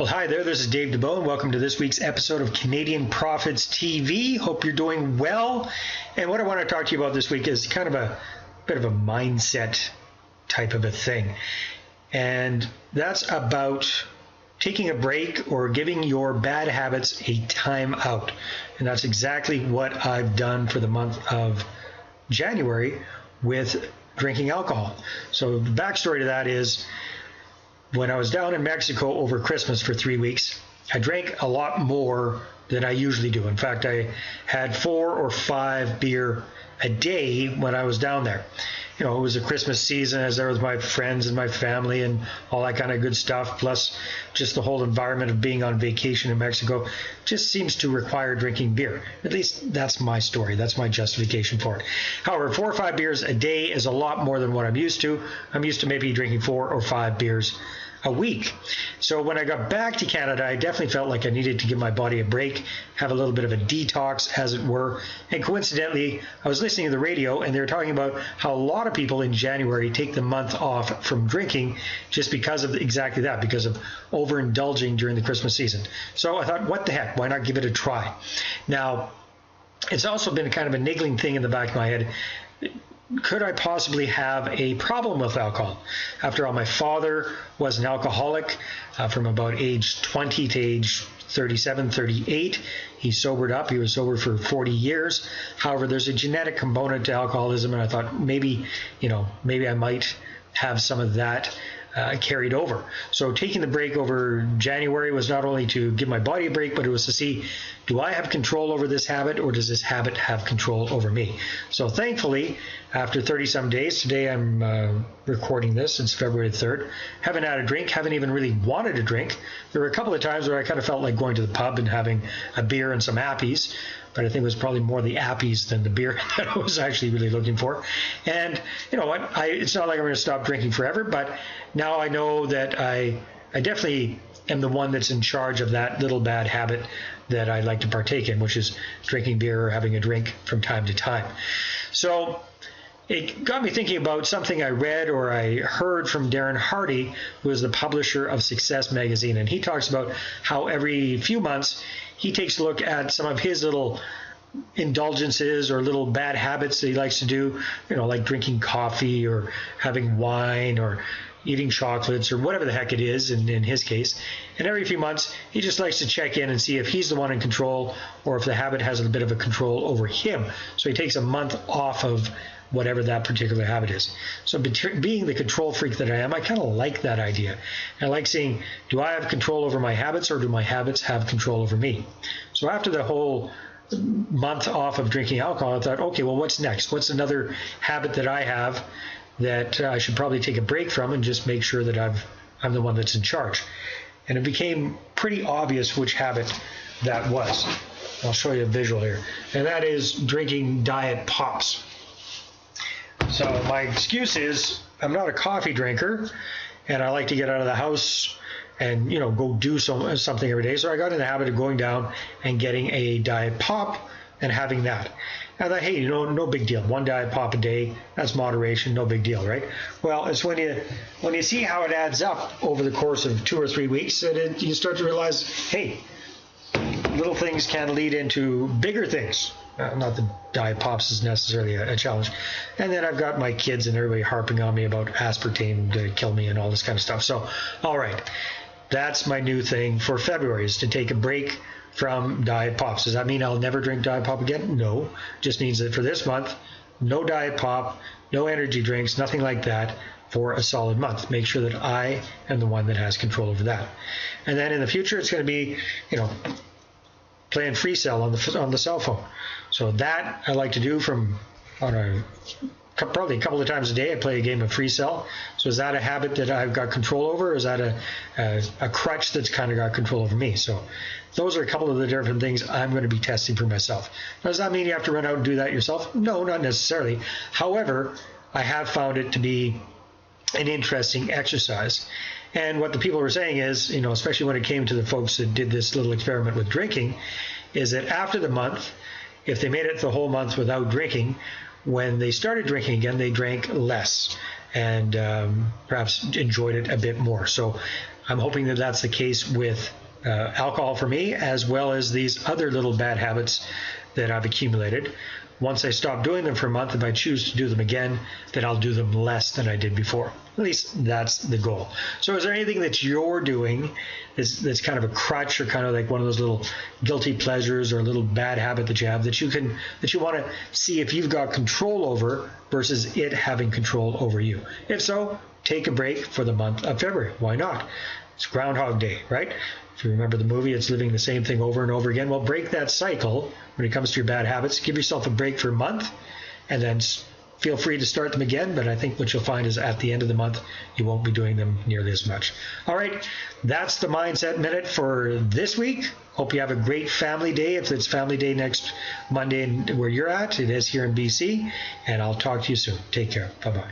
Well, hi there. This is Dave DeBow, and welcome to this week's episode of Canadian Profits TV. Hope you're doing well. And what I want to talk to you about this week is kind of a bit of a mindset type of a thing. And that's about taking a break or giving your bad habits a time out. And that's exactly what I've done for the month of January with drinking alcohol. So the backstory to that is, when I was down in Mexico over Christmas for 3 weeks, I drank a lot more than I usually do. In fact, I had 4 or 5 beer a day when I was down there. You know, it was a Christmas season, as there was my friends and my family and all that kind of good stuff, plus just the whole environment of being on vacation in Mexico just seems to require drinking beer. At least that's my story. That's my justification for it. However, 4 or 5 beers a day is a lot more than what I'm used to. I'm used to maybe drinking 4 or 5 beers a week. So when I got back to Canada, I definitely felt like I needed to give my body a break, have a little bit of a detox, as it were. And coincidentally, I was listening to the radio, and they were talking about how a lot of people in January take the month off from drinking just because of exactly that, because of overindulging during the Christmas season. So I thought, what the heck, why not give it a try? Now, it's also been kind of a niggling thing in the back of my head. Could I possibly have a problem with alcohol? After all, my father was an alcoholic from about age 20 to age 37, 38. He sobered up. He was sober for 40 years. However, there's a genetic component to alcoholism, and I thought maybe I might have some of that carried over. So taking the break over January was not only to give my body a break, but it was to see, do I have control over this habit, or does this habit have control over me? So thankfully, after 30-some days, today I'm recording this, it's February 3rd, haven't had a drink, haven't even really wanted a drink. There were a couple of times where I kind of felt like going to the pub and having a beer and some appies, but I think it was probably more the appies than the beer that I was actually really looking for. And you know what, it's not like I'm going to stop drinking forever, but now I know that I definitely am the one that's in charge of that little bad habit that I like to partake in, which is drinking beer or having a drink from time to time. So it got me thinking about something I read or I heard from Darren Hardy, who is the publisher of Success Magazine. And he talks about how every few months he takes a look at some of his little indulgences or little bad habits that he likes to do, you know, like drinking coffee or having wine or eating chocolates or whatever the heck it is in his case. And every few months, he just likes to check in and see if he's the one in control or if the habit has a bit of a control over him. So he takes a month off of whatever that particular habit is. So being the control freak that I am, I kind of like that idea. And I like seeing, do I have control over my habits, or do my habits have control over me? So after the whole month off of drinking alcohol, I thought, okay, well, what's next? What's another habit that I have that I should probably take a break from and just make sure that I'm the one that's in charge? And it became pretty obvious which habit that was. I'll show you a visual here. And that is drinking diet pops. So my excuse is I'm not a coffee drinker, and I like to get out of the house and, you know, go do something every day. So I got in the habit of going down and getting a diet pop and having that. And I thought, hey, you know, no big deal. 1 diet pop a day, that's moderation, no big deal, right? Well, it's when you see how it adds up over the course of 2 or 3 weeks that you start to realize, hey, little things can lead into bigger things. Not that diet pops is necessarily a challenge. And then I've got my kids and everybody harping on me about aspartame to kill me and all this kind of stuff. So, all right, that's my new thing for February, is to take a break from diet pops. Does that mean I'll never drink diet pop again? No. Just means that for this month, no diet pop, no energy drinks, nothing like that for a solid month. Make sure that I am the one that has control over that. And then in the future, it's going to be, you know, playing free cell on the cell phone. So that I like to do probably a couple of times a day. I play a game of free cell. So is that a habit that I've got control over, or is that a crutch that's kind of got control over me? So those are a couple of the different things I'm going to be testing for myself. Now, does that mean you have to run out and do that yourself? No, not necessarily. However, I have found it to be an interesting exercise. And what the people were saying is, you know, especially when it came to the folks that did this little experiment with drinking, is that after the month, if they made it the whole month without drinking, when they started drinking again, they drank less and perhaps enjoyed it a bit more. So I'm hoping that that's the case with alcohol for me, as well as these other little bad habits that I've accumulated. Once I stop doing them for a month, if I choose to do them again, then I'll do them less than I did before. At least that's the goal. So is there anything that you're doing that's kind of a crutch, or kind of like one of those little guilty pleasures or a little bad habit that you have that you want to see if you've got control over versus it having control over you? If so, take a break for the month of February. Why not? It's Groundhog Day, right? If you remember the movie, it's living the same thing over and over again. Well, break that cycle when it comes to your bad habits. Give yourself a break for a month, and then feel free to start them again. But I think what you'll find is at the end of the month, you won't be doing them nearly as much. All right, that's the Mindset Minute for this week. Hope you have a great family day. If it's family day next Monday where you're at, it is here in BC. And I'll talk to you soon. Take care. Bye-bye.